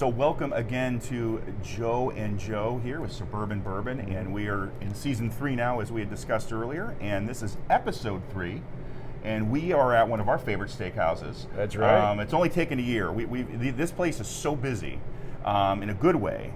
So welcome again to Joe and Joe here with Suburban Bourbon, and we are in season 3 now, as we had discussed earlier, and this is episode 3, and we are at one of our favorite steakhouses. That's right. It's only taken a year. This place is so busy, in a good way,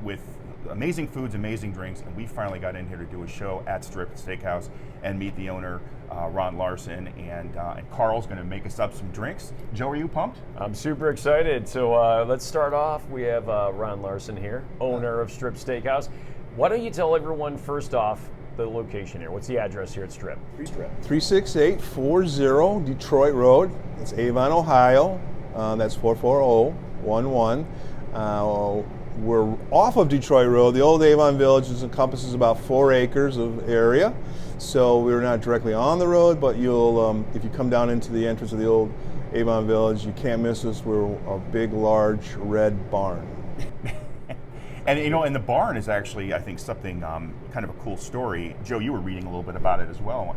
with amazing foods, amazing drinks, and we finally got in here to do a show at Strip Steakhouse and meet the owner, Ron Larson, and Carl's going to make us up some drinks. Joe, are you pumped? I'm super excited. So let's start off. We have Ron Larson here, owner of Strip Steakhouse. Why don't you tell everyone first off the location here? What's the address here at Strip? 36840 Detroit Road. It's Avon, Ohio. That's 44011. We're off of Detroit Road. The old Avon Village encompasses about 4 acres of area. So we're not directly on the road, but you'll, if you come down into the entrance of the old Avon Village, you can't miss us. We're a big, large red barn. And and the barn is actually, I think, something kind of a cool story. Joe, you were reading a little bit about it as well.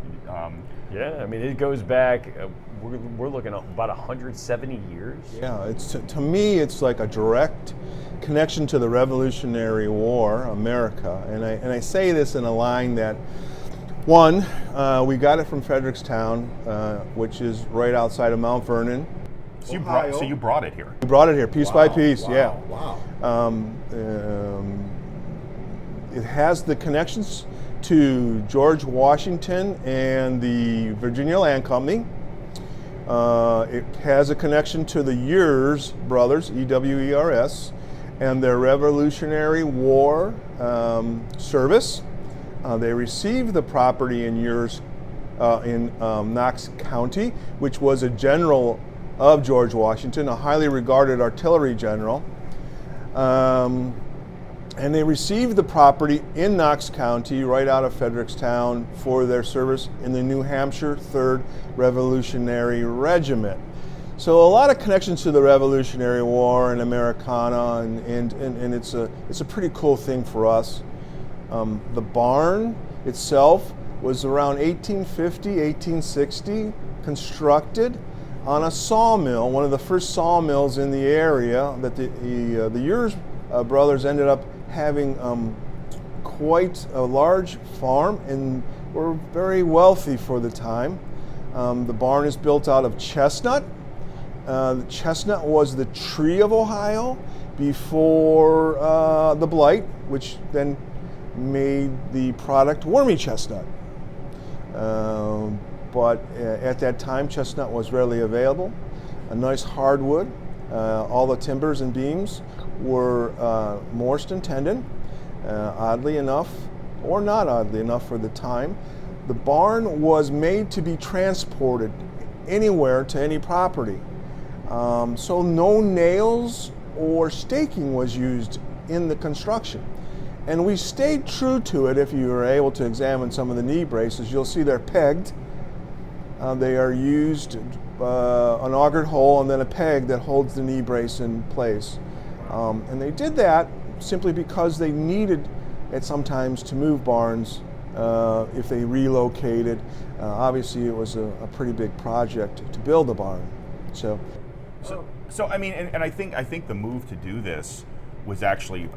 Yeah, I mean, it goes back, we're looking at about 170 years. Yeah, it's to me, it's like a direct connection to the Revolutionary War, America. And I say this in a line that, one, we got it from Frederickstown, which is right outside of Mount Vernon. So you brought it here. We brought it here, piece by piece, yeah. Wow. It has the connections to George Washington and the Virginia Land Company. It has a connection to the Ewers brothers, E-W-E-R-S, and their Revolutionary War service. They received the property in Ewers in Knox County, which was a general of George Washington, a highly regarded artillery general. And they received the property in Knox County, right out of Frederickstown, for their service in the New Hampshire 3rd Revolutionary Regiment. So a lot of connections to the Revolutionary War and Americana, and it's a pretty cool thing for us. The barn itself was around 1850, 1860, constructed on a sawmill, one of the first sawmills in the area that the Ewers brothers ended up having quite a large farm and were very wealthy for the time. The barn is built out of chestnut. The chestnut was the tree of Ohio before the blight, which then made the product wormy chestnut. But at that time, chestnut was readily available. A nice hardwood. All the timbers and beams were morsed and tendon, oddly enough, or not oddly enough for the time. The barn was made to be transported anywhere to any property. So no nails or staking was used in the construction. And we stayed true to it. If you were able to examine some of the knee braces, you'll see they're pegged. They are used an augered hole and then a peg that holds the knee brace in place. And they did that simply because they needed it sometimes to move barns if they relocated. Obviously, it was a pretty big project to build a barn. So I mean, and I think the move to do this was actually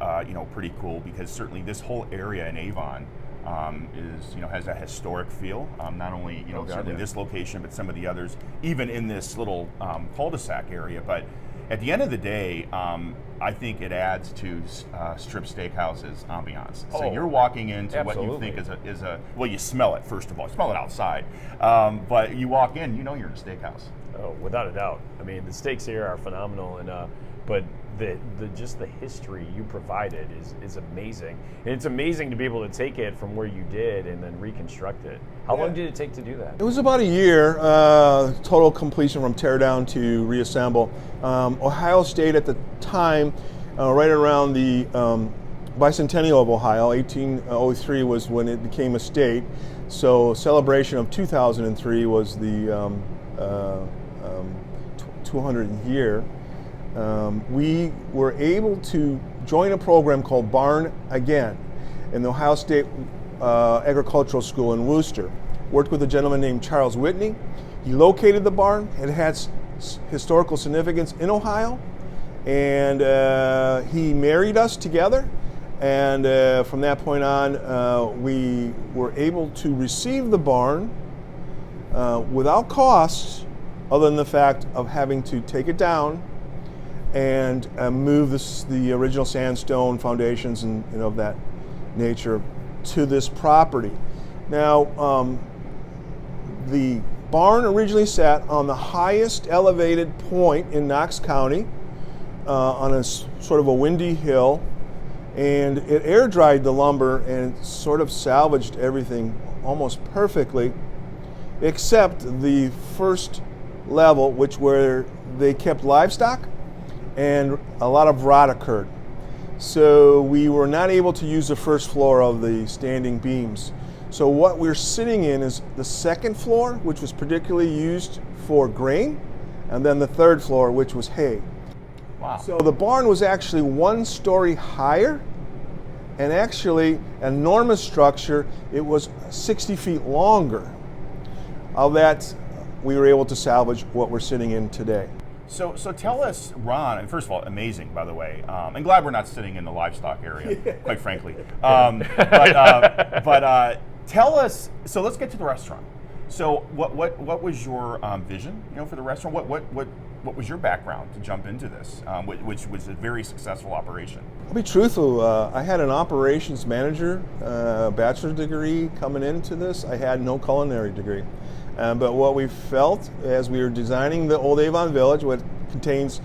pretty cool, because certainly this whole area in Avon has a historic feel. Not only certainly this location, but some of the others, even in this little cul-de-sac area. But at the end of the day, I think it adds to Strip Steakhouse's ambiance. So you're walking into absolutely. what you think is a well, you smell it first of all. You smell it outside, but you walk in, you're in a steakhouse. Oh, without a doubt. I mean, the steaks here are phenomenal, and but just the history you provided is amazing. And it's amazing to be able to take it from where you did and then reconstruct it. How long did it take to do that? it was about a year, total completion from tear down to reassemble. Ohio State at the time, right around the bicentennial of Ohio, 1803 was when it became a state. So celebration of 2003 was the 200th year. We were able to join a program called Barn Again in the Ohio State Agricultural School in Worcester. Worked with a gentleman named Charles Whitney. He located the barn. It had historical significance in Ohio, And he married us together. And from that point on, we were able to receive the barn without costs, other than the fact of having to take it down and move the original sandstone foundations and of that nature to this property. Now, the barn originally sat on the highest elevated point in Knox County on a sort of a windy hill, and it air dried the lumber and it sort of salvaged everything almost perfectly, except the first level, which where they kept livestock, and a lot of rot occurred. So we were not able to use the first floor of the standing beams. So what we're sitting in is the second floor, which was particularly used for grain, and then the third floor, which was hay. Wow. So the barn was actually 1 story higher, and actually an enormous structure. It was 60 feet longer. Of that, we were able to salvage what we're sitting in today. So tell us, Ron, and first of all, amazing, by the way. I'm glad we're not sitting in the livestock area, quite frankly. But tell us, so let's get to the restaurant. So what was your vision, for the restaurant? What was your background to jump into this, which was a very successful operation? I'll be truthful, I had an operations manager bachelor's degree coming into this. I had no culinary degree. But what we felt as we were designing the old Avon Village, what contains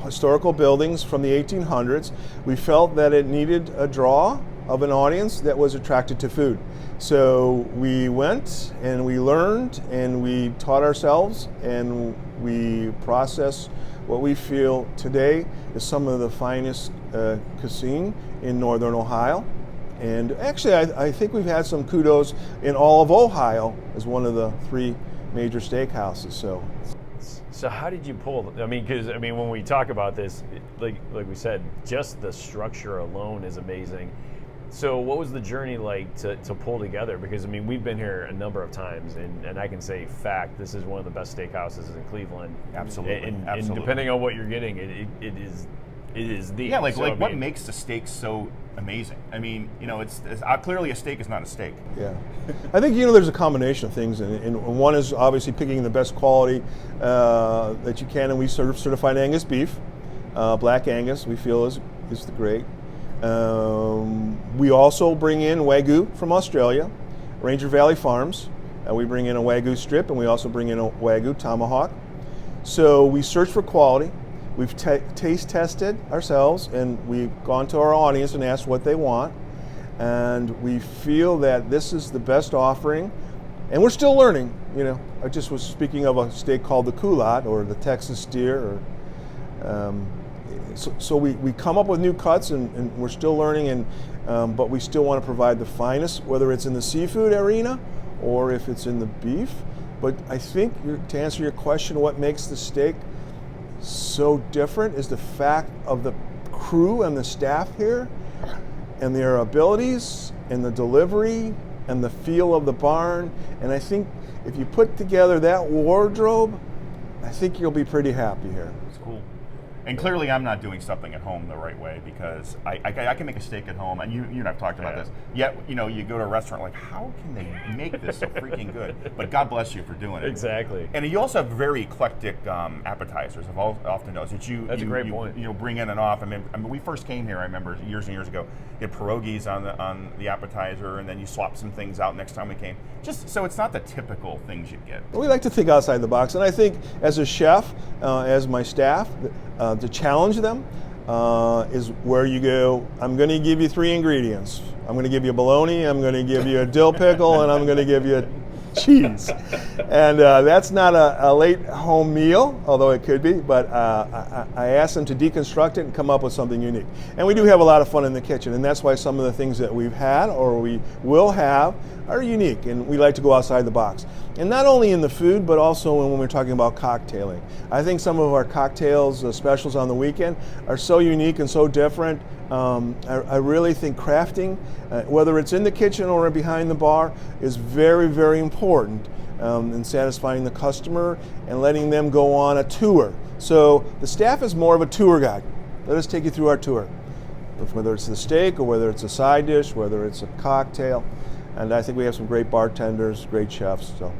historical buildings from the 1800s, we felt that it needed a draw of an audience that was attracted to food. So we went and we learned and we taught ourselves, and we processed what we feel today is some of the finest cuisine in Northern Ohio. And actually, I think we've had some kudos in all of Ohio as one of the 3 major steakhouses. So how did you pull? Because when we talk about this, like we said, just the structure alone is amazing. So what was the journey like to pull together? Because we've been here a number of times, and I can say fact, this is one of the best steakhouses in Cleveland. Absolutely. And depending on what you're getting, it is the what makes the steak so amazing? It's clearly a steak is not a steak. Yeah, I think there's a combination of things, and one is obviously picking the best quality that you can, and we serve certified Angus beef, Black Angus. We feel is the great. We also bring in Wagyu from Australia, Ranger Valley Farms. We bring in a Wagyu strip, and we also bring in a Wagyu tomahawk. So we search for quality. We've taste tested ourselves, and we've gone to our audience and asked what they want. And we feel that this is the best offering. And we're still learning. I just was speaking of a steak called the culotte, or the Texas steer. So we come up with new cuts, and we're still learning. But we still want to provide the finest, whether it's in the seafood arena or if it's in the beef. But I think to answer your question, what makes the steak so different is the fact of the crew and the staff here, and their abilities, and the delivery, and the feel of the barn. And I think if you put together that wardrobe, I think you'll be pretty happy here. It's cool. And clearly I'm not doing something at home the right way, because I can make a steak at home, and you and I've talked about this. Yet, you go to a restaurant, like, how can they make this so freaking good? But God bless you for doing it. Exactly. And you also have very eclectic appetizers. I've often noticed that That's a great point. Bring in and off. We first came here, I remember years and years ago, you had pierogies on the appetizer, and then you swapped some things out next time we came. Just so it's not the typical things you get. We like to think outside the box, and I think as a chef, as my staff, to challenge them is where you go, I'm going to give you 3 ingredients. I'm going to give you bologna, I'm going to give you a dill pickle, and I'm going to give you cheese. And that's not a late home meal, although it could be, but I asked them to deconstruct it and come up with something unique. And we do have a lot of fun in the kitchen, and that's why some of the things that we've had or we will have are unique, and we like to go outside the box. And not only in the food, but also when we're talking about cocktailing. I think some of our cocktails specials on the weekend are so unique and so different. I really think crafting, whether it's in the kitchen or behind the bar, is very, very important and satisfying the customer and letting them go on a tour. So the staff is more of a tour guide. Let us take you through our tour, whether it's the steak or whether it's a side dish, whether it's a cocktail. And I think we have some great bartenders, great chefs. So.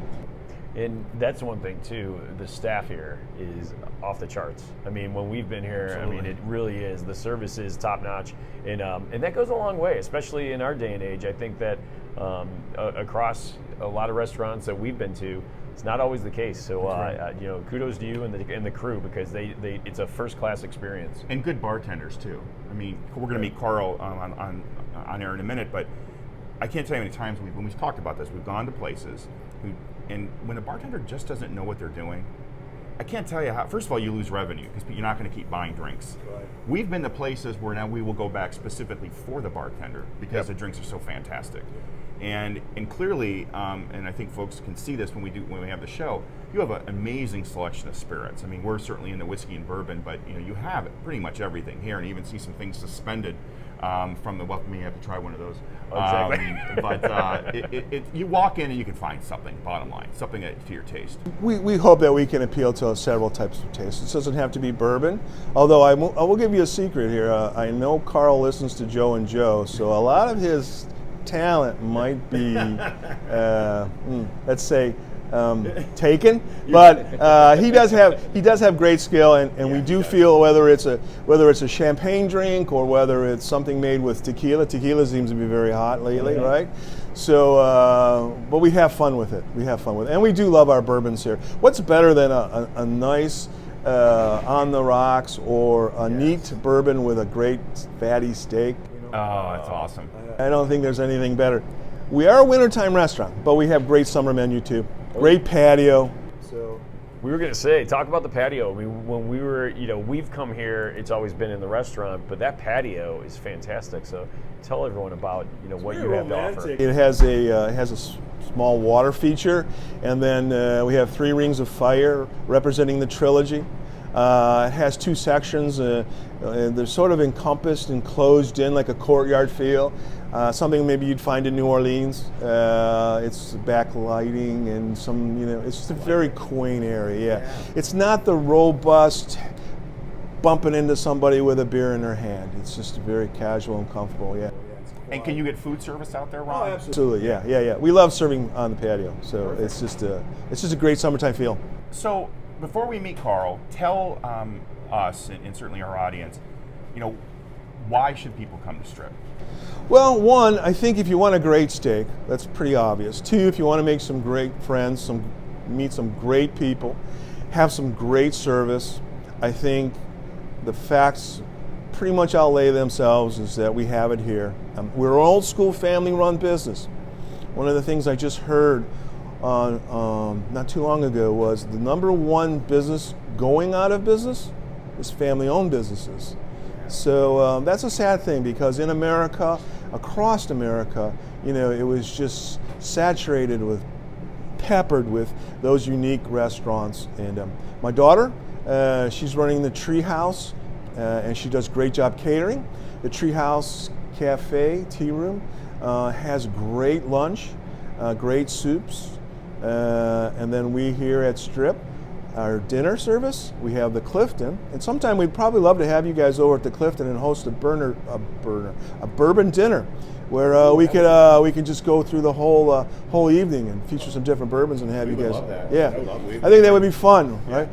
And that's one thing too, the staff here is off the charts. I mean, when we've been here, Absolutely. I mean, it really is. The service is top notch, and that goes a long way, especially in our day and age. I think that across a lot of restaurants that we've been to, it's not always the case. So, you know, kudos to you and the crew, because it's a first class experience. And good bartenders too. I mean, we're going to meet Carl on air in a minute, but I can't tell you how many times when we've talked about this, we've gone to places, and when a bartender just doesn't know what they're doing, I can't tell you how. First of all, you lose revenue because you're not going to keep buying drinks. Right. We've been to places where now we will go back specifically for the bartender because the drinks are so fantastic. And clearly, and I think folks can see this when we have the show, you have an amazing selection of spirits. I mean, we're certainly in the whiskey and bourbon, but you know, you have pretty much everything here, and even see some things suspended from the. Well, you may have to try one of those. Exactly. But you walk in and you can find something. Bottom line, something to your taste. We hope that we can appeal to several types of tastes. It doesn't have to be bourbon, although I will give you a secret here. I know Carl listens to Joe and Joe, so a lot of his talent might be, let's say, taken, but he does have great skill, and we do feel whether it's a champagne drink or whether it's something made with tequila. Tequila seems to be very hot lately, right? So, but we have fun with it. And we do love our bourbons here. What's better than a nice on the rocks or a neat bourbon with a great fatty steak? Oh, that's awesome. I don't think there's anything better. We are a wintertime restaurant, but we have great summer menu too. Great patio. So we were going to say, talk about the patio. I mean, when we were, you know, we've come here, it's always been in the restaurant, but that patio is fantastic. So tell everyone about, you know, what you have to offer. It has a small water feature, and then we have 3 rings of fire representing the trilogy. It has 2 sections. They're sort of encompassed and closed in like a courtyard feel. Something maybe you'd find in New Orleans. It's backlighting and some, you know, it's just a very quaint area. Yeah. It's not the robust bumping into somebody with a beer in their hand. It's just very casual and comfortable. Yeah. And can you get food service out there, Ron? Oh, absolutely. Yeah. We love serving on the patio, so it's just a great summertime feel. So before we meet Carl, tell us and certainly our audience, you know, why should people come to Strip? Well, 1, I think if you want a great steak, that's pretty obvious. 2, if you want to make some great friends, meet some great people, have some great service, I think the facts pretty much outlay themselves is that we have it here. We're an old school family run business. One of the things I just heard not too long ago was the number 1 business going out of business is family owned businesses. So that's a sad thing, because in America, across America, you know, it was just saturated with, peppered with those unique restaurants. And my daughter, she's running the Treehouse, and she does a great job catering. The Treehouse Cafe, tea room, has great lunch, great soups, and then we here at Strip, our dinner service, we have the Clifton, and sometime we'd probably love to have you guys over at the Clifton and host a bourbon dinner, where we could just go through the whole evening and feature some different bourbons and have you guys. Love that. Yeah, I think that would be fun, right?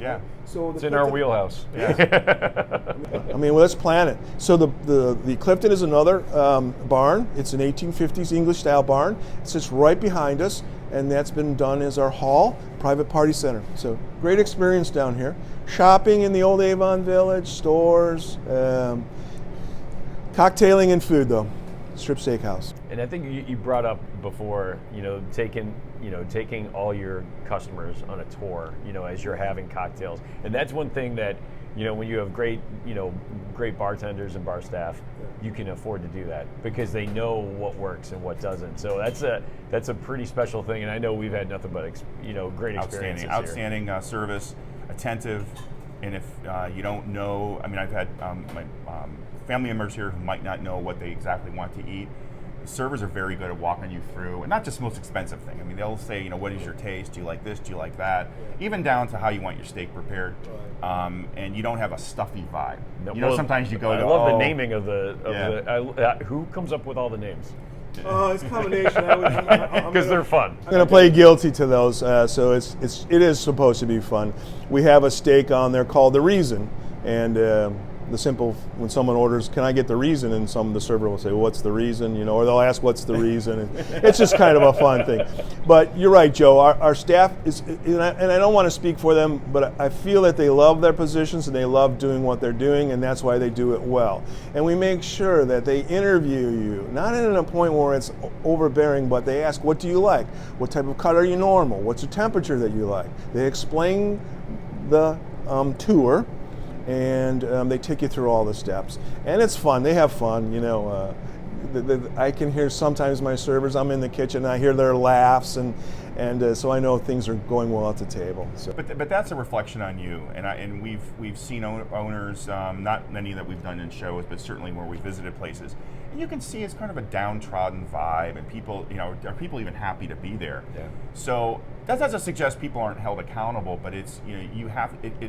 Yeah. So It's in our wheelhouse. I mean, well, let's plan it. So the Clifton is another barn. It's an 1850s English style barn. It sits right behind us, and that's been done as our hall, private party center. So great experience down here. Shopping in the old Avon Village, stores, cocktailing and food though. Strip Steakhouse. And I think you brought up before, you know, taking all your customers on a tour, you know, as you're having cocktails. And that's one thing that, you know, when you have great bartenders and bar staff, you can afford to do that because they know what works and what doesn't. So that's a pretty special thing. And I know we've had nothing but great experiences here. Outstanding service, attentive, and if you don't know, I mean, I've had my family members here who might not know what they exactly want to eat. servers are very good at walking you through, and not just the most expensive thing. I mean, they'll say, you know, what is your taste? Do you like this? Do you like that? Even down to how you want your steak prepared. And you don't have a stuffy vibe. No, you know, sometimes you go I to, love the naming of who comes up with all the names? It's a combination. Because they're fun. I'm going to play guilty to those, so it is supposed to be fun. We have a steak on there called The Reason, and when someone orders, can I get the reason? And the server will say, well, what's the reason? You know, or they'll ask, what's the reason? And it's just kind of a fun thing. But you're right, Joe. Our staff is, and I don't want to speak for them, but I feel that they love their positions and they love doing what they're doing, and that's why they do it well. And we make sure that they interview you, not at a point where it's overbearing, but they ask, what do you like? What type of cut are you normal? What's the temperature that you like? They explain the tour. And they take you through all the steps, and it's fun. They have fun, you know. I can hear sometimes my servers. I'm in the kitchen. I hear their laughs, and so I know things are going well at the table. So. But that's a reflection on you, and we've seen owners, not many that we've done in shows, but certainly where we visited places, and you can see it's kind of a downtrodden vibe, and people, you know, are people even happy to be there? Yeah. So that doesn't suggest people aren't held accountable, but it's, you know,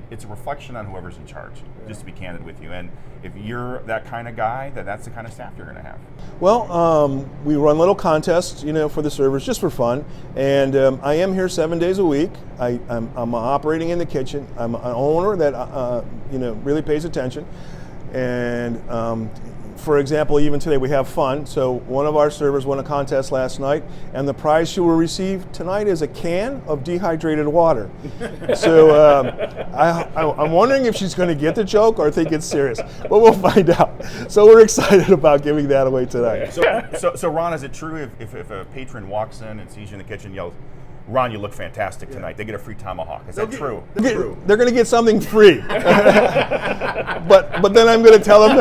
it's a reflection on whoever's in charge. Just to be candid with you, and if you're that kind of guy, that's the kind of staff you're going to have. Well, we run little contests, you know, for the servers just for fun, and I am here 7 days a week. I'm operating in the kitchen. I'm an owner that you know, really pays attention, and for example, even today we have fun. So one of our servers won a contest last night, and the prize she will receive tonight is a can of dehydrated water. So I'm wondering if she's going to get the joke or think it's serious, but we'll find out. So we're excited about giving that away tonight. So Ron, is it true if a patron walks in and sees you in the kitchen, yells, Ron, you look fantastic tonight, they get a free tomahawk? Is that true? They're going to get something free. but then I'm going to tell them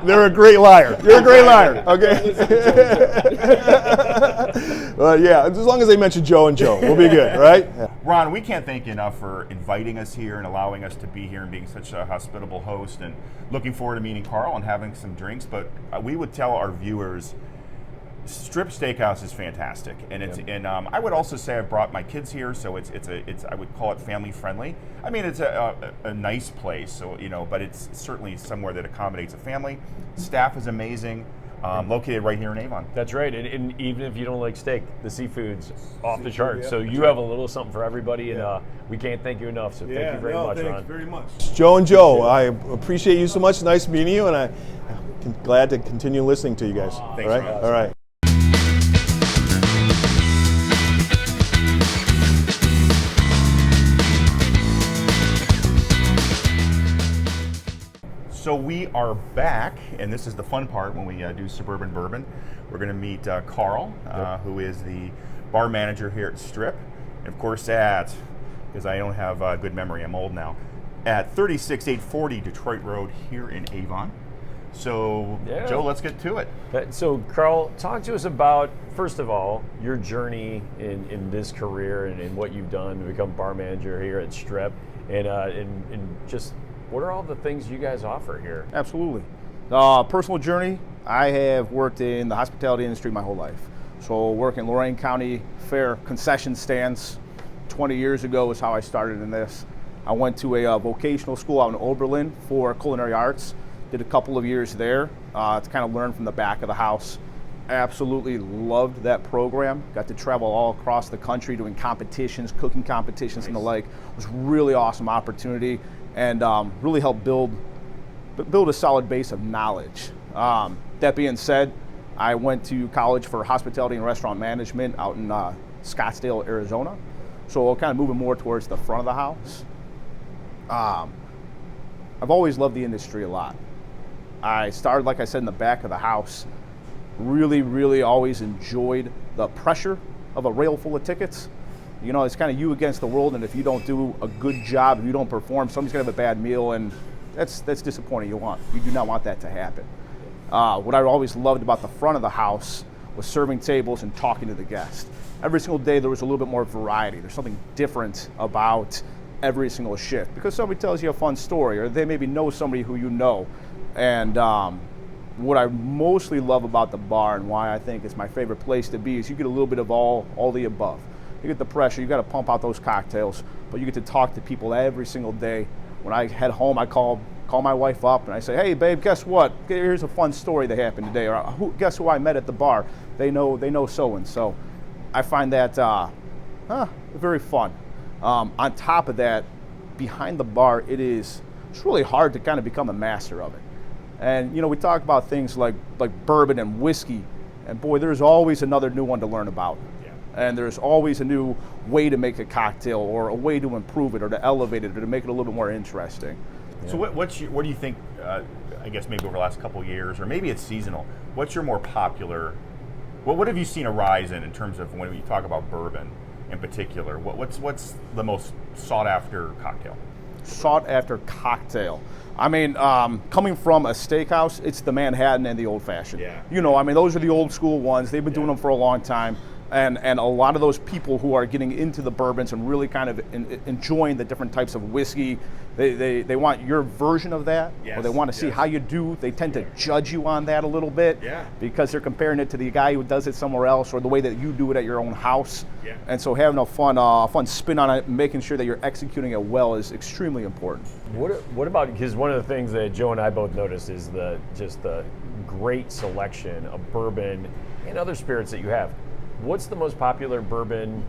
they're a great liar. You're a great liar, okay? Yeah, as long as they mention Joe and Joe, we'll be good, right? Yeah. Ron, we can't thank you enough for inviting us here and allowing us to be here and being such a hospitable host, and looking forward to meeting Carl and having some drinks. But we would tell our viewers, Strip Steakhouse is fantastic, and I would also say I've brought my kids here, so it's I would call it family friendly. I mean, it's a nice place, so, you know, but it's certainly somewhere that accommodates a family. Staff is amazing, located right here in Avon. That's right, and even if you don't like steak, the seafood's off the charts. So you have a little something for everybody, and we can't thank you enough. So thank you very much, Ron. Thank you very much, Joe and Joe. I appreciate you so much. Nice meeting you, and I'm glad to continue listening to you guys. Thanks, all right, Ron. all right. So we are back, and this is the fun part when we do Suburban Bourbon. We're going to meet Carl, who is the bar manager here at Strip. And of course because I don't have good memory, I'm old now, at 36840 Detroit Road here in Avon. So, Joe, let's get to it. So, Carl, talk to us about, first of all, your journey in this career and what you've done to become bar manager here at Strip, and just what are all the things you guys offer here? Absolutely. Personal journey, I have worked in the hospitality industry my whole life. So working in Lorain County Fair concession stands 20 years ago is how I started in this. I went to a vocational school out in Oberlin for culinary arts. Did a couple of years there to kind of learn from the back of the house. Absolutely loved that program. Got to travel all across the country doing competitions, cooking competitions and the like. It was a really awesome opportunity, and really helped build a solid base of knowledge. That being said, I went to college for hospitality and restaurant management out in Scottsdale, Arizona. So kind of moving more towards the front of the house. I've always loved the industry a lot. I started, like I said, in the back of the house. Really always enjoyed the pressure of a rail full of tickets. You know, it's kind of you against the world, and if you don't do a good job, if you don't perform, somebody's gonna have a bad meal, and that's disappointing. You do not want that to happen. What I always loved about the front of the house was serving tables and talking to the guests. Every single day there was a little bit more variety. There's something different about every single shift because somebody tells you a fun story, or they maybe know somebody who you know, and what I mostly love about the bar and why I think it's my favorite place to be is you get a little bit of all the above. You get the pressure, you got to pump out those cocktails, but you get to talk to people every single day. When I head home, I call my wife up and I say, hey babe, guess what? Here's a fun story that happened today. Or guess who I met at the bar? They know so and so. I find that very fun. On top of that, behind the bar, it's really hard to kind of become a master of it. And we talk about things like bourbon and whiskey, and boy, there's always another new one to learn about. And there's always a new way to make a cocktail or a way to improve it or to elevate it or to make it a little bit more interesting. Yeah. So what do you think, I guess maybe over the last couple of years, or maybe it's seasonal, what's your more popular, what have you seen a rise in terms of when you talk about bourbon in particular? What's the most sought after cocktail? Sought after cocktail. I mean, coming from a steakhouse, it's the Manhattan and the old fashioned. Yeah. Those are the old school ones. They've been doing them for a long time. And a lot of those people who are getting into the bourbons and really kind of enjoying the different types of whiskey, they want your version of that, or they want to see how you do. They tend to judge you on that a little bit because they're comparing it to the guy who does it somewhere else or the way that you do it at your own house. Yeah. And so having a fun spin on it, making sure that you're executing it well is extremely important. What about, because one of the things that Joe and I both noticed is the great selection of bourbon and other spirits that you have. What's the most popular bourbon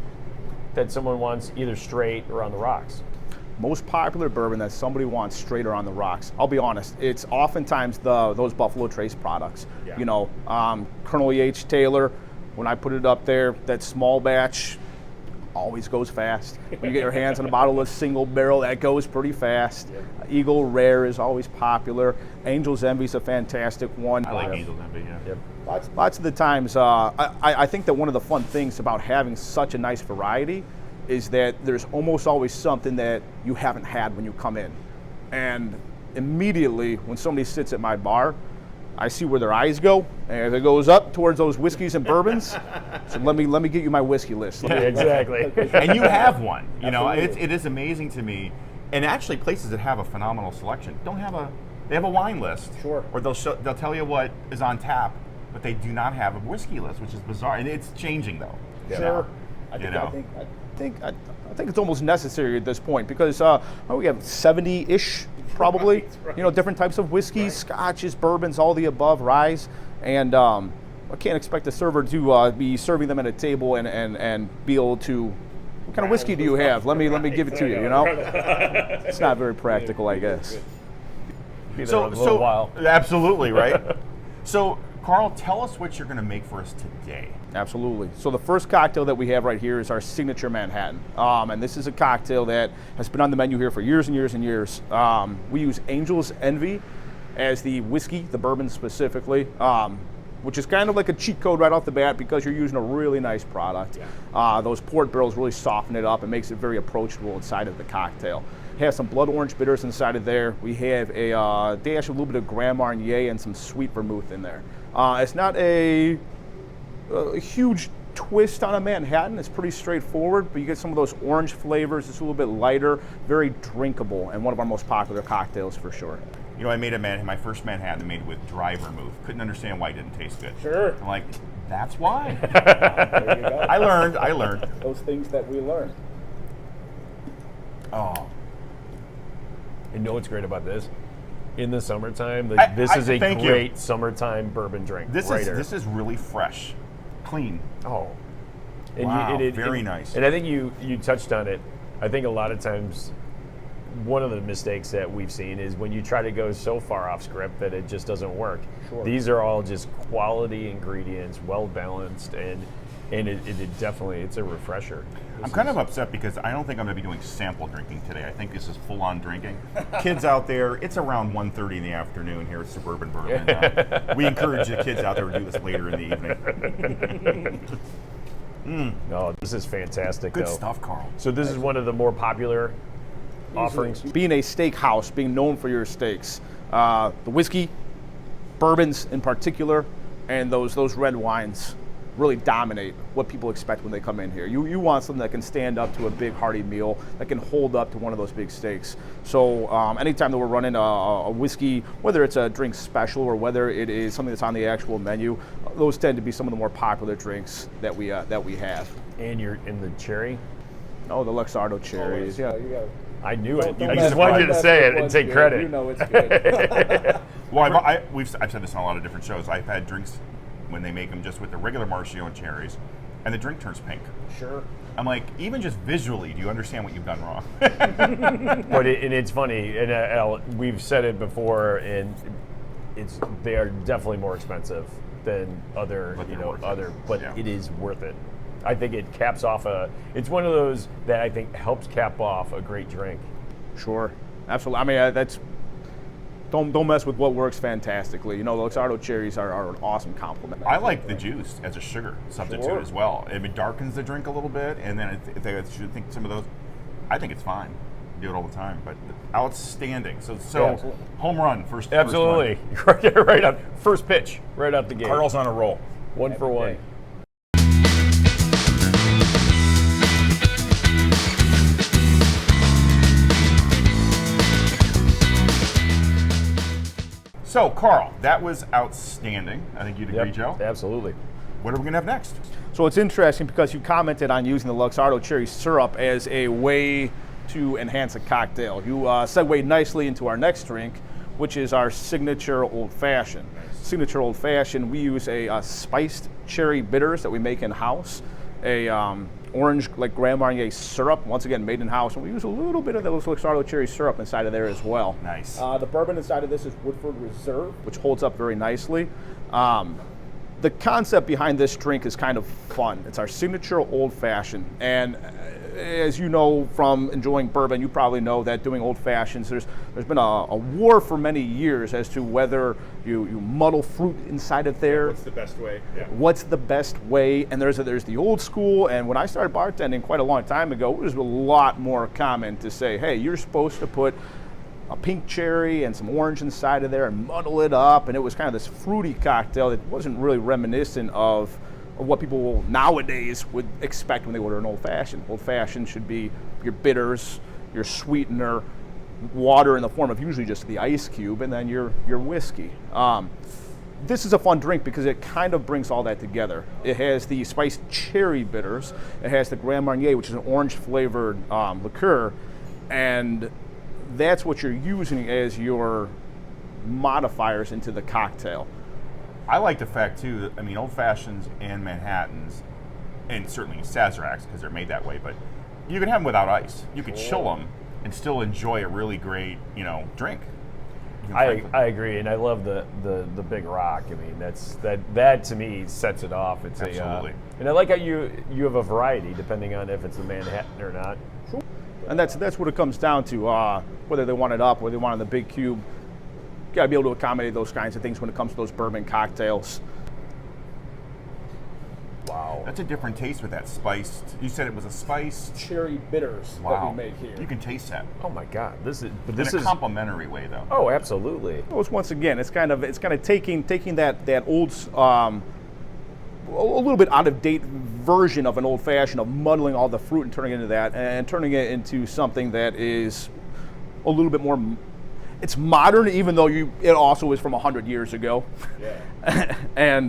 that someone wants either straight or on the rocks? Most popular bourbon that somebody wants straight or on the rocks, I'll be honest, it's oftentimes those Buffalo Trace products. Yeah. Colonel E.H. Taylor, when I put it up there, that small batch always goes fast. When you get your hands on a bottle of single barrel, that goes pretty fast. Yep. Eagle Rare is always popular. Angel's Envy is a fantastic one. I like Angel's Envy, yeah. Yep. Lots of the times, I think that one of the fun things about having such a nice variety is that there's almost always something that you haven't had when you come in. And immediately when somebody sits at my bar, I see where their eyes go, and it goes up towards those whiskeys and bourbons. So let me get you my whiskey list. Yeah, exactly. And you have one. It is amazing to me. And actually, places that have a phenomenal selection they have a wine list. Sure. Or they'll tell you what is on tap, but they do not have a whiskey list, which is bizarre. And it's changing though. Sure. I think it's almost necessary at this point because we have 70-ish. Probably, right. Different types of whiskeys, scotches, bourbons, all the above, ryes, and I can't expect a server to be serving them at a table and be able to. What kind of whiskey do you have? Let me give it to you. It's not very practical, I guess. Be there a little while. Absolutely, right. So, Carl, tell us what you're going to make for us today. Absolutely. So the first cocktail that we have right here is our signature Manhattan. And this is a cocktail that has been on the menu here for years and years and years. We use Angel's Envy as the whiskey, the bourbon specifically, which is kind of like a cheat code right off the bat because you're using a really nice product. Yeah. Those port barrels really soften it up and makes it very approachable inside of the cocktail. We have some blood orange bitters inside of there. We have a dash of a little bit of Grand Marnier and some sweet vermouth in there. It's not a huge twist on a Manhattan. It's pretty straightforward, but you get some of those orange flavors. It's a little bit lighter, very drinkable, and one of our most popular cocktails for sure. I made my first Manhattan made with dry vermouth. Couldn't understand why it didn't taste good. Sure. I'm like, that's why. There you go. I learned. Those things that we learned. Oh. You know what's great about this? In the summertime, this is a great summertime bourbon drink. This is really fresh, clean. Oh, and wow, very nice. And I think you touched on it. I think a lot of times, one of the mistakes that we've seen is when you try to go so far off script that it just doesn't work. Sure. These are all just quality ingredients, well balanced, and it definitely, it's a refresher. I'm kind of upset because I don't think I'm going to be doing sample drinking today. I think this is full-on drinking. Kids out there, it's around 1:30 in the afternoon here at Suburban Bourbon. We encourage the kids out there to do this later in the evening. No, this is fantastic. Good stuff, Carl. So this is one of the more popular offerings. Being a steakhouse, being known for your steaks, the whiskey, bourbons in particular, and those red wines. really dominate what people expect when they come in here. You want something that can stand up to a big hearty meal, that can hold up to one of those big steaks. So anytime that we're running a whiskey, whether it's a drink special or whether it is something that's on the actual menu, those tend to be some of the more popular drinks that we have. And you're in the cherry. Oh, the Luxardo cherries. Yeah. You got I knew it. Don't I mess- just wanted you don't to mess say with it and what's take good. credit. You know it's good. Well, I've said this on a lot of different shows. I've had drinks when they make them just with the regular maraschino and cherries, and the drink turns pink. Sure. I'm like, even just visually, do you understand what you've done wrong? But it's funny, and we've said it before, and they are definitely more expensive than other, But they're worth it. but Yeah. it is worth it. I think it caps off it's one of those that I think helps cap off a great drink. Sure, absolutely. I mean, that's don't mess with what works fantastically. You know, the Luxardo cherries are an awesome compliment. I like the juice as a sugar substitute Sure. as well. It darkens the drink a little bit, and then if they should think some of those, I think it's fine. Do it all the time, but outstanding. So Yeah, absolutely. home run first. Absolutely, right out first pitch, right out the gate. Carl's on a roll. One for Every one. day. So Carl, that was outstanding. I think you'd agree, Yep, Joe. absolutely. What are we gonna have next? So it's interesting because you commented on using the Luxardo cherry syrup as a way to enhance a cocktail. You segued nicely into our next drink, which is our signature old fashioned. Signature old fashioned, we use a spiced cherry bitters that we make in house, a orange like Grand Marnier syrup, once again made in house, and we use a little bit of the Luxardo cherry syrup inside of there as well. Nice. The bourbon inside of this is Woodford Reserve, which holds up very nicely. The concept behind this drink is kind of fun. It's our signature old fashioned, and as you know from enjoying bourbon, you probably know that doing old fashions, there's been a war for many years as to whether you muddle fruit inside of there. What's the best way? Yeah. What's the best way? And there's the old school, and when I started bartending quite a long time ago, it was a lot more common to say, hey, you're supposed to put a pink cherry and some orange inside of there and muddle it up, and it was kind of this fruity cocktail that wasn't really reminiscent of what people nowadays would expect when they order an old fashioned. Old fashioned should be your bitters, your sweetener, water in the form of usually just the ice cube, and then your whiskey. This is a fun drink because it kind of brings all that together. It has the spiced cherry bitters, it has the Grand Marnier, which is an orange flavored liqueur, and that's what you're using as your modifiers into the cocktail. I like the fact too that, I mean, old fashions and Manhattans, and certainly Sazeracs because they're made that way, but you can have them without ice. You could chill them and still enjoy a really great, drink. I agree, and I love the big rock. I mean, that to me sets it off. It's Absolutely. and I like how you have a variety depending on if it's a Manhattan or not. And that's what it comes down to, whether they want it up, whether they want it in the big cube. You gotta be able to accommodate those kinds of things when it comes to those bourbon cocktails. Wow. That's a different taste with that spiced. You said it was a spiced. Cherry bitters Wow. that we make here. You can taste that. Oh my God. This In is a complimentary way, though. Oh, absolutely. Well, it's once again, it's kind of taking that old, a little bit out of date version of an old fashioned, of muddling all the fruit and turning it into that, and turning it into something that is a little bit more. It's modern, even though it also is from 100 years ago. Yeah. and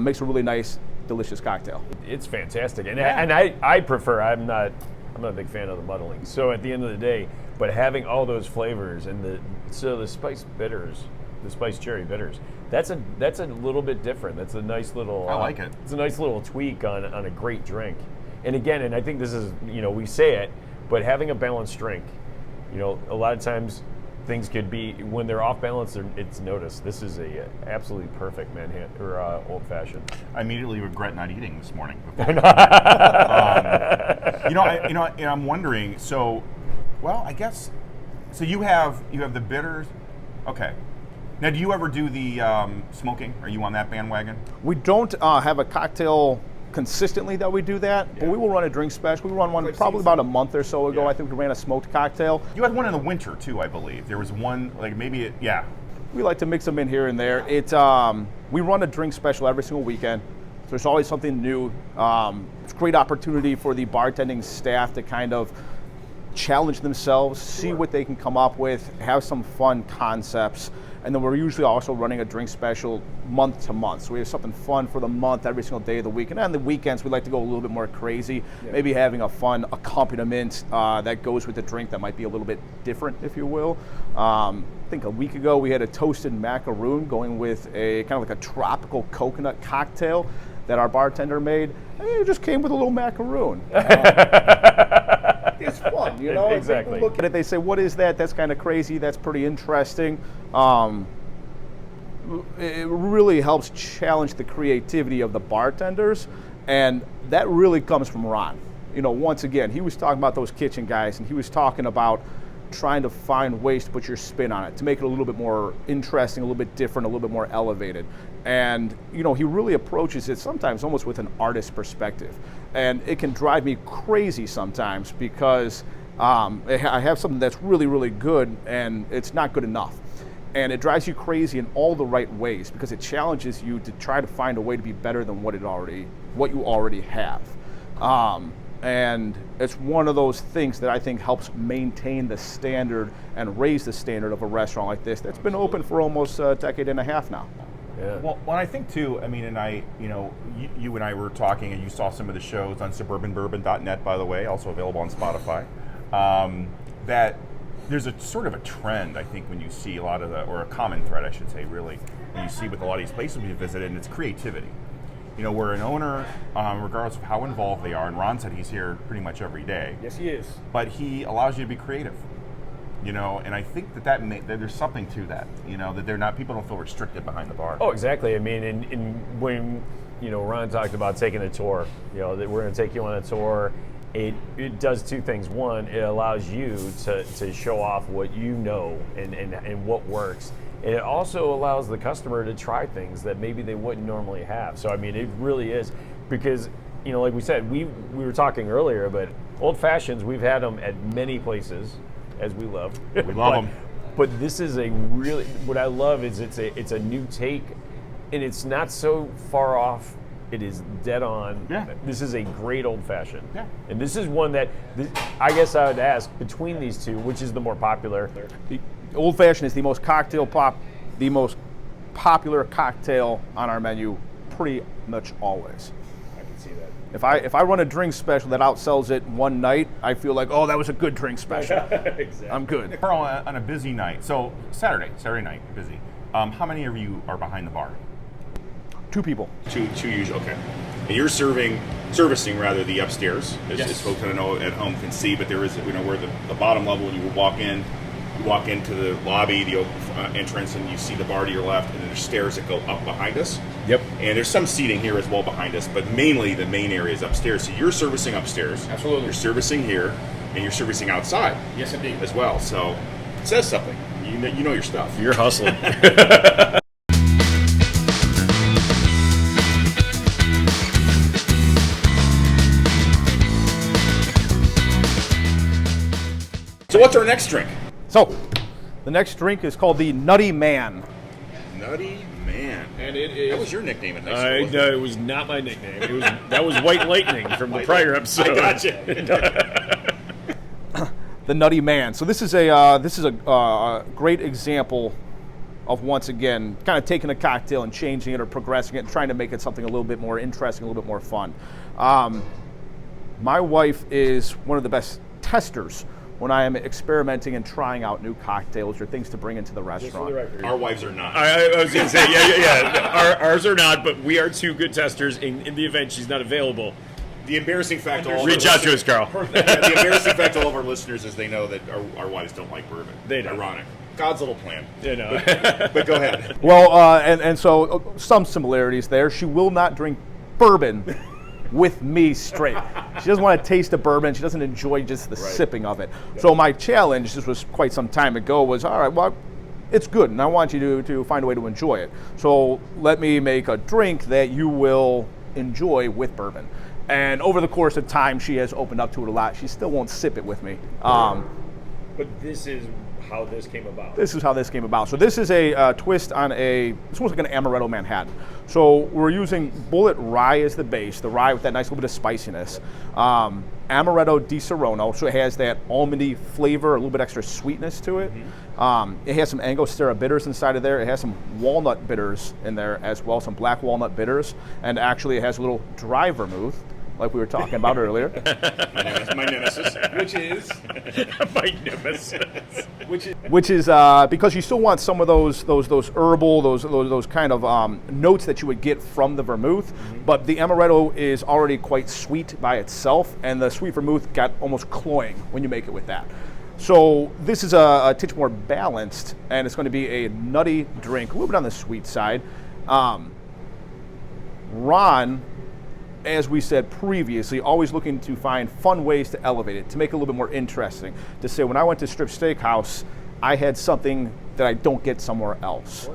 makes a really nice, delicious cocktail. It's fantastic, and I prefer. I'm not a big fan of the muddling. So at the end of the day, but having all those flavors and the spiced bitters, the spiced cherry bitters, that's a little bit different. That's a nice little. I like it. It's a nice little tweak on a great drink. And again, and I think this is, we say it, but having a balanced drink, a lot of times things could be, when they're off balance, it's noticed. This is a absolutely perfect Manhattan or old fashioned. I immediately regret not eating this morning. I'm wondering. So, well, I guess. So you have the bitters. Okay. Now, do you ever do the smoking? Are you on that bandwagon? We don't have a cocktail consistently that we do that, but Yeah. we will run a drink special. We run one I've probably seen about a some. month or so ago. Yeah. I think we ran a smoked cocktail. You had one in the winter too, I believe. There was one, yeah. We like to mix them in here and there. We run a drink special every single weekend. So there's always something new. It's a great opportunity for the bartending staff to kind of challenge themselves, see what they can come up with, have some fun concepts. And then we're usually also running a drink special month to month. So we have something fun for the month every single day of the week. And on the weekends, we like to go a little bit more crazy, maybe having a fun accompaniment that goes with the drink that might be a little bit different, if you will. I think a week ago we had a toasted macaroon going with a kind of like a tropical coconut cocktail that our bartender made. And it just came with a little macaroon. It's fun, you know? Exactly. People look at it, they say, what is that? That's kind of crazy. That's pretty interesting. It really helps challenge the creativity of the bartenders, and that really comes from Ron. You know, once again, he was talking about those kitchen guys, and he was talking about trying to find ways to put your spin on it, to make it a little bit more interesting, a little bit different, a little bit more elevated. And, you know, he really approaches it sometimes almost with an artist perspective. And it can drive me crazy sometimes because I have something that's really, really good and it's not good enough. And it drives you crazy in all the right ways because it challenges you to try to find a way to be better than what you already have. And it's one of those things that I think helps maintain the standard and raise the standard of a restaurant like this that's been open for almost a decade and a half now. Yeah. Well, I think too, I mean, and you and I were talking, and you saw some of the shows on suburbanbourbon.net, by the way, also available on Spotify, that there's a sort of a trend, I think, when you see a lot of or a common thread, I should say, really, when you see with a lot of these places we visited, and it's creativity. You know, where an owner, regardless of how involved they are, and Ron said he's here pretty much every day. Yes, he is. But he allows you to be creative. You know, and I think that there's something to that. You know, that people don't feel restricted behind the bar. Oh, exactly. I mean, and when Ron talked about taking a tour, that we're going to take you on a tour. It does two things. One, it allows you to show off what you know and what works. And it also allows the customer to try things that maybe they wouldn't normally have. So, I mean, it really is because, like we said, we were talking earlier, but old fashions, we've had them at many places, as we love. We love them. But this is what I love is it's a new take, and it's not so far off. It is dead on. Yeah. This is a great old fashioned. Yeah. And this is one that I guess I would ask, between these two, which is the more popular? The Old Fashioned is the most popular cocktail on our menu, pretty much always. I can see that. If I run a drink special that outsells it one night, I feel like, oh, that was a good drink special. Exactly. I'm good. Carl, on a busy night, so Saturday night, busy. How many of you are behind the bar? 2 people. Two usually, okay. And you're servicing rather the upstairs, as folks I know at home can see, but there is, where the bottom level, when you walk into the lobby, the entrance, and you see the bar to your left, and then there's stairs that go up behind us. Yep. And there's some seating here as well behind us, but mainly the main area is upstairs. So you're servicing upstairs. Absolutely. You're servicing here, and you're servicing outside. Yes, indeed. As well. So it says something. You know your stuff. You're hustling. So what's our next drink? So, the next drink is called the Nutty Man. Nutty Man. And it is. That was your nickname at high school. wasn't No, it was not my nickname. That was White Lightning from the prior episode. I gotcha. The Nutty Man. So this is a great example of, once again, kind of taking a cocktail and changing it or progressing it and trying to make it something a little bit more interesting, a little bit more fun. My wife is one of the best testers when I am experimenting and trying out new cocktails or things to bring into the restaurant. Our wives are not. I was going to say, yeah. Ours are not, but we are 2 good testers. In the event she's not available, The embarrassing fact to all reach out to us, Carl. The embarrassing fact to all of our listeners is they know that our wives don't like bourbon. They don't. Ironic. God's little plan. But go ahead. Well, and so some similarities there. She will not drink bourbon with me straight. She doesn't want to taste the bourbon. She doesn't enjoy just the sipping of it. Yeah. So my challenge, this was quite some time ago, was, all right, well, it's good, and I want you to find a way to enjoy it. So let me make a drink that you will enjoy with bourbon. And over the course of time, she has opened up to it a lot. She still won't sip it with me. But this is how this came about. This is how this came about. So this is a twist on it's almost like an Amaretto Manhattan. So we're using Bullet rye as the base, the rye with that nice little bit of spiciness. Amaretto di Serrano, so it has that almondy flavor, a little bit extra sweetness to it. It has some Angostura bitters inside of there. It has some walnut bitters in there as well, some black walnut bitters. And actually it has a little dry vermouth, like we were talking about earlier. My nemesis. Which is my nemesis. Which is because you still want some of those herbal, those kind of notes that you would get from the vermouth, but the amaretto is already quite sweet by itself, and the sweet vermouth got almost cloying when you make it with that. So this is a titch more balanced, and it's going to be a nutty drink, a little bit on the sweet side. Ron, as we said previously, always looking to find fun ways to elevate it, to make it a little bit more interesting. To say, when I went to Strip Steakhouse, I had something that I don't get somewhere else.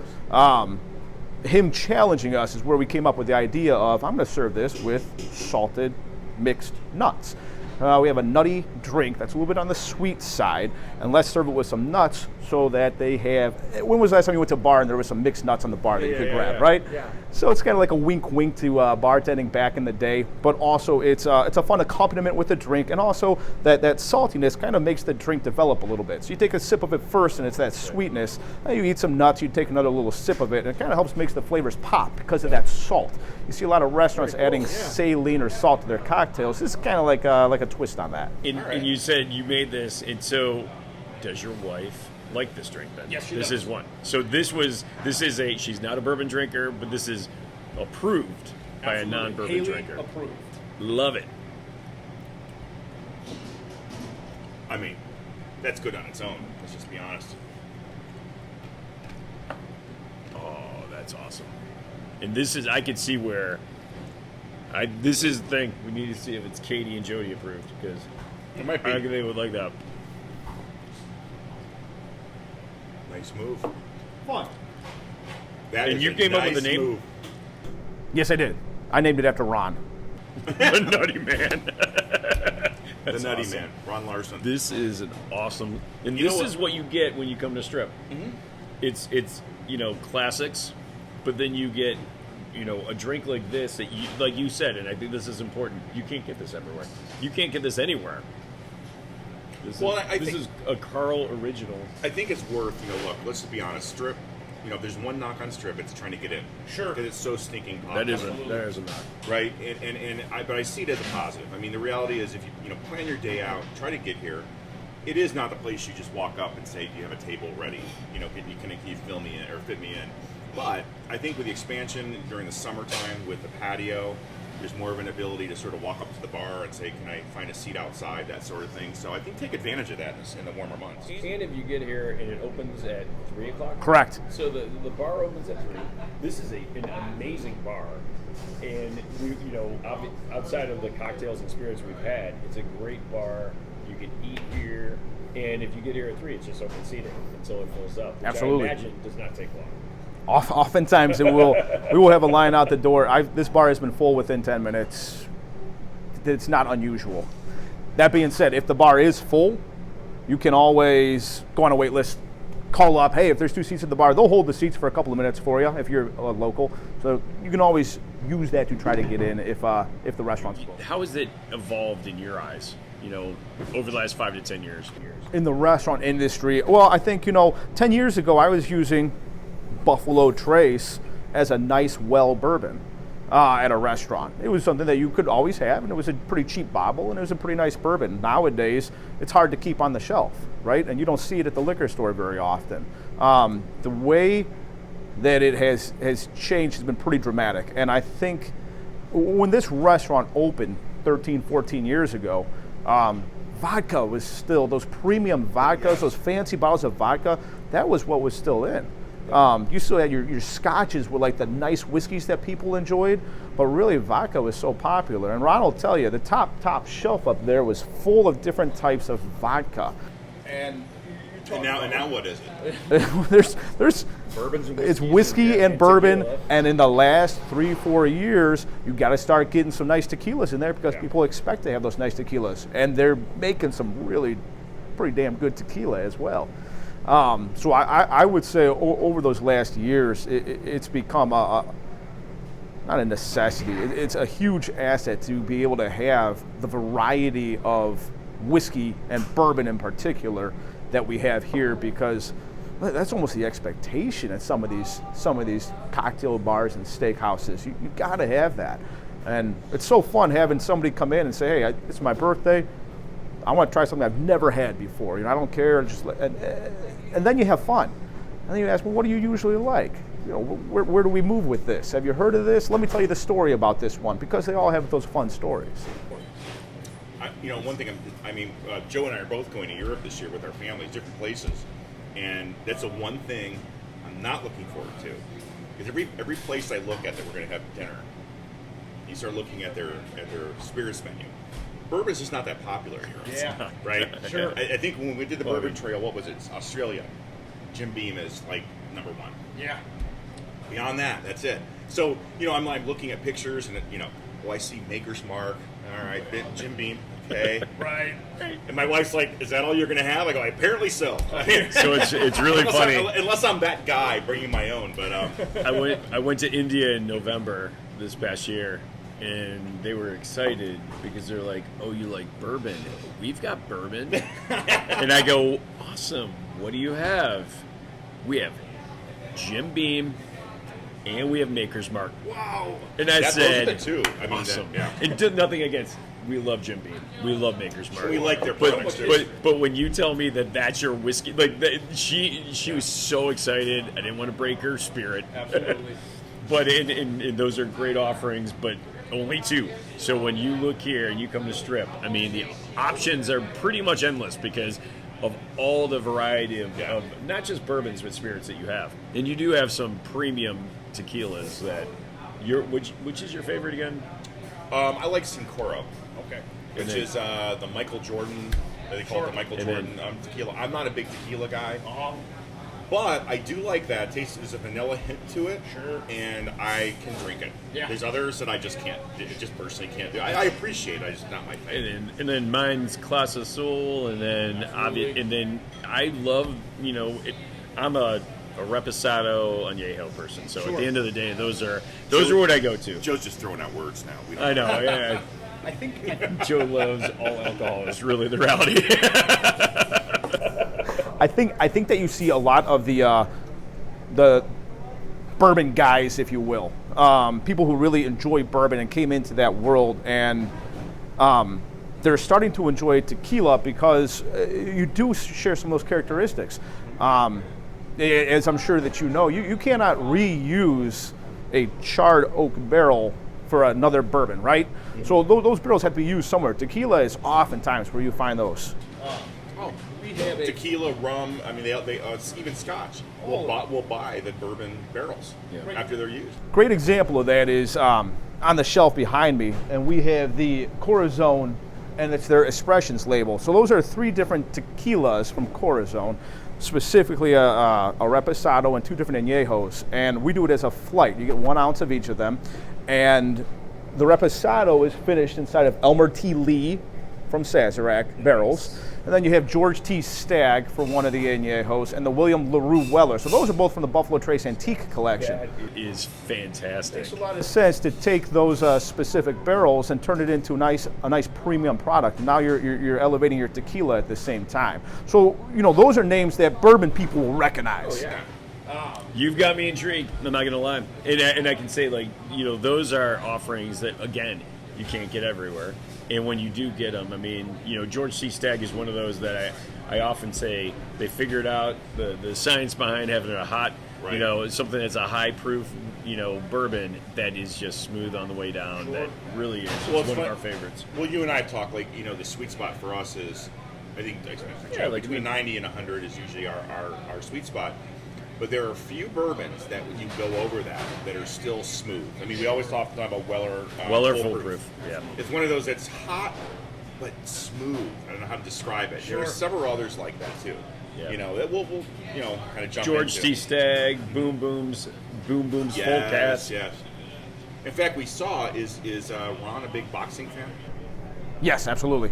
Him challenging us is where we came up with the idea of, I'm going to serve this with salted mixed nuts. We have a nutty drink that's a little bit on the sweet side, and let's serve it with some nuts so that they have. When was the last time you went to a bar and there was some mixed nuts on the bar that you could grab, right? Yeah. So it's kind of like a wink to bartending back in the day, but also it's a fun accompaniment with the drink, and also that saltiness kind of makes the drink develop a little bit. So you take a sip of it first, and it's that sweetness. Then you eat some nuts, you take another little sip of it, and it kind of helps makes the flavors pop because of that salt. You see a lot of restaurants adding saline or salt to their cocktails. This is kind of like a twist on that. And you said you made this, and so does your wife like this drink then? Yes, she does. This is one. So she's not a bourbon drinker, but this is approved by a non-bourbon drinker. Approved. Love it. I mean, that's good on its own. Let's just be honest. Oh, that's awesome. And I could see where this is the thing. We need to see if it's Katie and Jody approved, because It might I be. think they would like that. Nice move. Fun. That And is you a came up with nice the name? move. Yes, I did. I named it after Ron. The Nutty Man. The That's Nutty awesome. Man, Ron Larson. This is an awesome, and You know this what? is what you get when you come to Strip. It's classics, but then you get a drink like this that you said, and I think this is important. You can't get this everywhere. You can't get this anywhere. This is a Carl original. I think it's worth, look, let's just be honest, Strip, if there's one knock on Strip, it's trying to get in. Sure. Because it's so stinking popular. That is a knock. Right? But I see it as a positive. I mean, the reality is if you plan your day out, try to get here. It is not the place you just walk up and say, do you have a table ready? Can you fill me in or fit me in? But I think with the expansion during the summertime with the patio, there's more of an ability to sort of walk up to the bar and say, can I find a seat outside, that sort of thing. So I think take advantage of that in the warmer months. And if you get here and it opens at 3 o'clock? Correct. So the bar opens at 3. This is an amazing bar. And we, outside of the cocktails and spirits we've had, it's a great bar. You can eat here. And if you get here at 3, it's just open seating until it fills up. Which Absolutely. I imagine does not take long. Oftentimes we will have a line out the door. This bar has been full within 10 minutes. It's not unusual. That being said, if the bar is full, you can always go on a wait list, call up. Hey, if there's 2 seats at the bar, they'll hold the seats for a couple of minutes for you if you're local. So you can always use that to try to get in if the restaurant's full. How has it evolved in your eyes? Over the last 5 to 10 years. In the restaurant industry, well, I think 10 years ago I was using Buffalo Trace as a nice well bourbon at a restaurant. It was something that you could always have, and it was a pretty cheap bottle, and it was a pretty nice bourbon. Nowadays, it's hard to keep on the shelf, right? And you don't see it at the liquor store very often. The way that it has changed has been pretty dramatic, and I think when this restaurant opened 13, 14 years ago, vodka was still, those premium vodkas, those fancy bottles of vodka, that was what was still in. You still had your scotches were like the nice whiskeys that people enjoyed, but really vodka was so popular. And Ron will tell you, the top shelf up there was full of different types of vodka. And now what is it? there's Bourbons and it's whiskeys whiskey and and bourbon, tequila. and in the last 3-4 years, you got to start getting some nice tequilas in there because people expect to have those nice tequilas, and they're making some really pretty damn good tequila as well. So I would say over those last years, it's become not a necessity. It's a huge asset to be able to have the variety of whiskey and bourbon in particular that we have here, because that's almost the expectation at some of these cocktail bars and steakhouses. You got to have that, and it's so fun having somebody come in and say, "Hey, it's my birthday. I want to try something I've never had before. I don't care." And then you have fun, and then you ask, "Well, what do you usually like? Where do we move with this? Have you heard of this? Let me tell you the story about this one," because they all have those fun stories. One thing, Joe and I are both going to Europe this year with our families, different places, and that's the one thing I'm not looking forward to. Because every place I look at that we're going to have dinner, you start looking at their spirits menu. Bourbon's just not that popular here. Yeah. Right? Sure. I think when we did the Bourbon Trail, what was it? Australia. Jim Beam is like number one. Yeah. Beyond that, that's it. So, I'm like looking at pictures and, I see Maker's Mark. All right, Jim Beam. Okay. Right. And my wife's like, "Is that all you're going to have?" I go, "Apparently so." So it's really funny. Unless I'm that guy bringing my own, but I went to India in November this past year, and they were excited because they're like, "Oh, you like bourbon? We've got bourbon." And I go, "Awesome. What do you have?" "We have Jim Beam, and we have Maker's Mark." Wow. And I said, "Those are the two." Awesome. Yeah. And did nothing against. We love Jim Beam. We love Maker's Mark. We like their products. But when you tell me that that's your whiskey, she was so excited. I didn't want to break her spirit. Absolutely. But and those are great offerings, but only two. So when you look here and you come to Strip, the options are pretty much endless because of all the variety of not just bourbons but spirits that you have. And you do have some premium tequilas that which is your favorite again? I like Sincoro. Okay. Which is the Michael Jordan, they call it the Michael Jordan tequila. I'm not a big tequila guy, but I do like that. Taste there's a vanilla hint to it, Sure. and I can drink it. Yeah. There's others that I just can't, just personally can't do. I appreciate it, it's just not my favorite. And then mine's Class Azul, and then and then I love I'm a reposado añejo person. So at the end of the day, those are what I go to. Joe's just throwing out words now. We don't I know. Yeah. I think Joe loves all alcohol. Is really the reality. I think that you see a lot of the bourbon guys, if you will, people who really enjoy bourbon and came into that world, and they're starting to enjoy tequila because you do share some of those characteristics. As I'm sure that you cannot reuse a charred oak barrel for another bourbon, right? Mm-hmm. So those barrels have to be used somewhere. Tequila is oftentimes where you find those. we have tequila, rum. They even Scotch will buy the bourbon barrels after they're used. Great example of that is on the shelf behind me, and we have the Corazon, and it's their expressions label. So those are 3 different tequilas from Corazon, specifically a reposado and 2 different añejos, and we do it as a flight. You get 1 ounce of each of them, and the reposado is finished inside of Elmer T. Lee from Sazerac barrels, and then you have George T. Stagg for one of the añejos, and the William LaRue Weller. So those are both from the Buffalo Trace Antique Collection. That is fantastic. Makes a lot of sense to take those specific barrels and turn it into a nice premium product. Now you're elevating your tequila at the same time. So those are names that bourbon people will recognize. Oh yeah. You've got me intrigued. I'm not gonna lie, and I can say those are offerings that again you can't get everywhere. And when you do get them, George C. Stagg is one of those that I often say they figured out the science behind having a hot, something that's a high proof, bourbon that is just smooth on the way down. Sure. That really is one of our favorites. Well, you and I have talked the sweet spot for us is, I think, between 90 and 100 is usually our sweet spot. But there are a few bourbons that when you go over that are still smooth. We always talk about Weller. Weller Foolproof. Yeah. It's one of those that's hot but smooth. I don't know how to describe it. Sure. There are several others like that too. Yeah. That we'll kind of jump George into. T. Stagg, Boom Booms, Full Cast. Yes. In fact, we saw is Ron a big boxing fan? Yes, absolutely.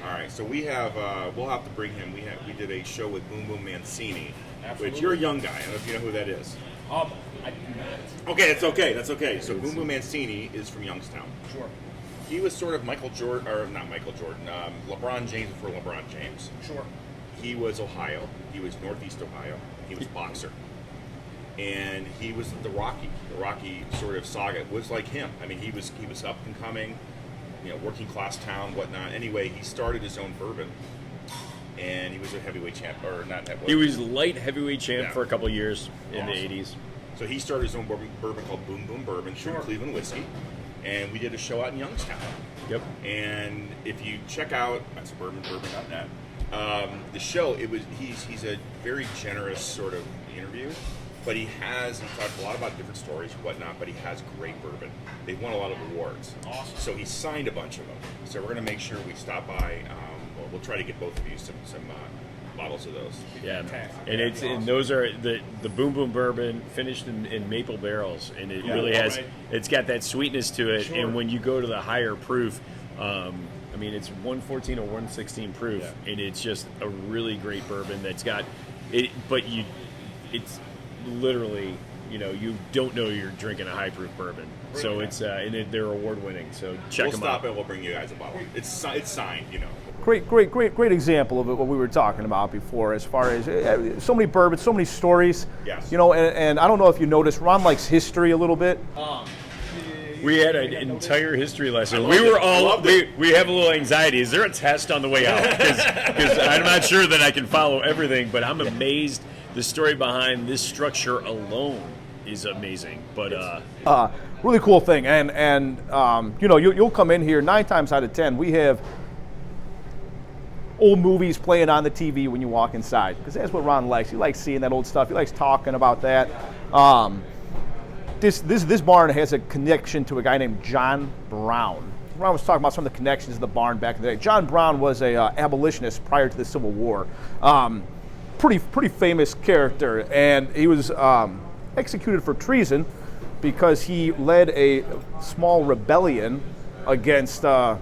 All right, so we have we'll have to bring him. We did a show with Boom Boom Mancini, which you're a young guy. I don't know if you know who that is. I do not. Okay, it's okay. That's okay. So Boom Boom Mancini is from Youngstown. Sure. He was sort of Michael Jordan, or not Michael Jordan, LeBron James before LeBron James. Sure. He was Ohio. He was Northeast Ohio. He was a boxer. And he was the Rocky. The Rocky sort of saga was like him. I mean, he was up and coming, working class town, whatnot. Anyway, he started his own bourbon, and he was a heavyweight champ, or not heavyweight. He was light heavyweight champ Yeah. for a couple of years in the Awesome. 80s. So he started his own bourbon called Boom Boom Bourbon, through Cleveland Whiskey, and we did a show out in Youngstown. Yep. And if you check out suburbanbourbon.net, the show, he's a very generous sort of interview, but he talked a lot about different stories and whatnot, but he has great bourbon. They've won a lot of awards. Awesome. So he signed a bunch of them. So we're going to make sure we stop by. We'll try to get both of you some bottles of those. Yeah, Fantastic. and those are the Boom Boom Bourbon finished in maple barrels, and it really has. right. It's got that sweetness to it, Sure. and when you go to the higher proof, I mean it's 114 or 116 proof, and it's just a really great bourbon that's got it. But it's literally, you don't know you're drinking a high proof bourbon. So it's they're award winning. So check We'll them stop out. and we'll bring you guys a bottle. It's signed, Great example of what we were talking about before, as far as so many bourbons, so many stories. Yes. And I don't know if you noticed, Ron likes history a little bit. We had an entire history lesson. loved We were it. I all loved it. we have a little anxiety. Is there a test on the way out? Because I'm not sure that I can follow everything, but I'm amazed. The story behind this structure alone is amazing. But Really cool thing, and you'll come in here 9 times out of 10. We have old movies playing on the TV when you walk inside, because that's what Ron likes. He likes seeing that old stuff. He likes talking about that. This barn has a connection to a guy named John Brown. Ron was talking about some of the connections of the barn back in the day. John Brown was a abolitionist prior to the Civil War. Pretty famous character, and he was executed for treason because he led a small rebellion against the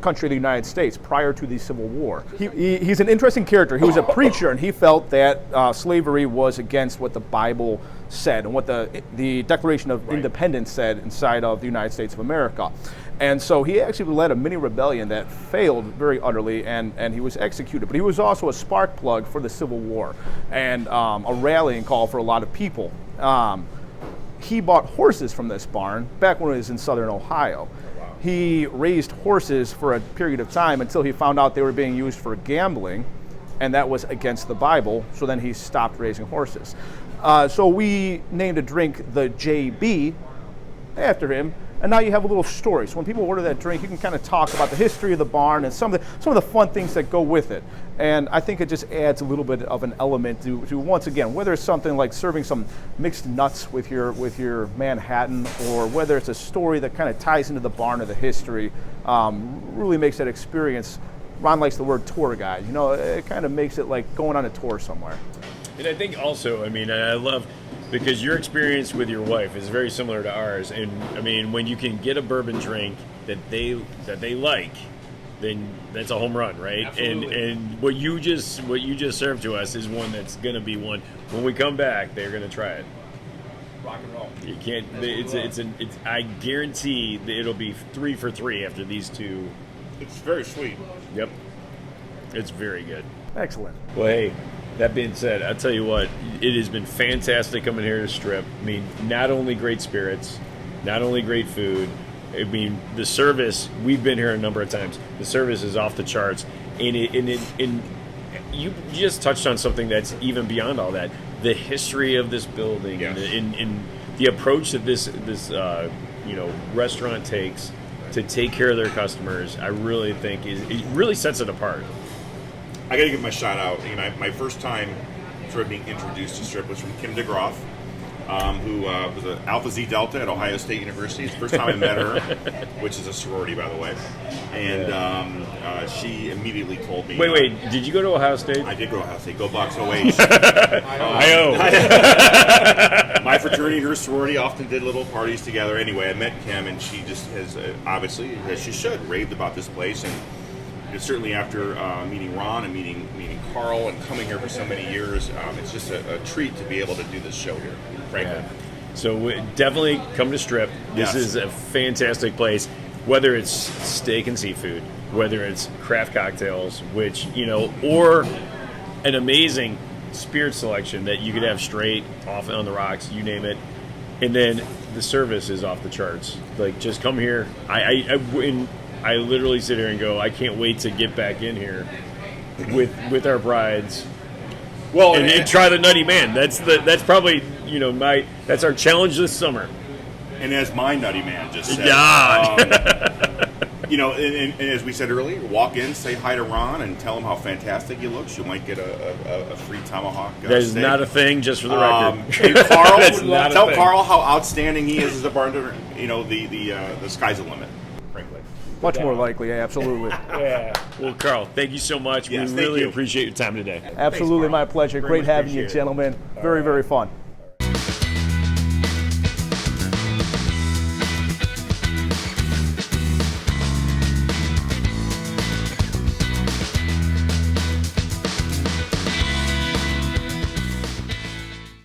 country of the United States prior to the Civil War. He's an interesting character. He was a preacher, and he felt that slavery was against what the Bible said and what the Declaration of Independence said inside of the United States of America. And so he actually led a mini rebellion that failed very utterly, and he was executed. But he was also a spark plug for the Civil War and a rallying call for a lot of people. He bought horses from this barn back when it was in southern Ohio. He raised horses for a period of time until he found out they were being used for gambling, and that was against the Bible, so then he stopped raising horses. So we named a drink the JB after him, and now you have a little story. So when people order that drink, you can kind of talk about the history of the barn and some of the fun things that go with it. And I think it just adds a little bit of an element to once again, whether it's something like serving some mixed nuts with your Manhattan, or whether it's a story that kind of ties into the barn or the history, really makes that experience. Ron likes the word tour guide. It kind of makes it like going on a tour somewhere. And I think also, I love, because your experience with your wife is very similar to ours. And when you can get a bourbon drink that they like, then that's a home run, right? Absolutely. And what you just served to us is one that's going to be one. When we come back, they're going to try it. Rock and roll. You can't. I guarantee that it'll be 3 for 3 after these two. It's very sweet. Yep, it's very good. Excellent. Well, hey, that being said, I'll tell you what, it has been fantastic coming here to Strip. Not only great spirits, not only great food. The service, we've been here a number of times. The service is off the charts. And you just touched on something that's even beyond all that. The history of this building, Yes. and the approach that this restaurant takes to take care of their customers, I really think it really sets it apart. I got to give my shout out. My first time sort of being introduced to Strip was from Kim DeGroff, who was an Alpha Zeta Delta at Ohio State University. It's the first time I met her, which is a sorority, by the way. And she immediately told me. Wait, did you go to Ohio State? I did go to Ohio State. Go Bucks, OH. My fraternity and her sorority often did little parties together. Anyway, I met Kim, and she just has, obviously, as she should, raved about this place. And certainly after meeting Ron and meeting Carl and coming here for so many years, it's just a treat to be able to do this show here, frankly. Yeah. So definitely come to Strip. This Yes. is a fantastic place. Whether it's steak and seafood, whether it's craft cocktails, which or an amazing spirit selection that you could have straight off on the rocks, you name it. And then the service is off the charts. Like, just come here. I literally sit here and go, I can't wait to get back in here with our brides. Well, And try the Nutty Man. That's probably that's our challenge this summer. and as my nutty man just said, Yeah. and as we said earlier, walk in, say hi to Ron, and tell him how fantastic he looks. You might get a free tomahawk. That is steak. not a thing, just for the record. Hey, Carl, That's not a tell thing. Carl how outstanding he is as a bartender. The sky's the limit, frankly. Much more likely, yeah, absolutely. Yeah. Well, Carl, thank you so much. Yes, we thank really you. appreciate your time today. Absolutely, Carl. my pleasure. Very Great much having you, appreciate it. gentlemen. Very, very fun.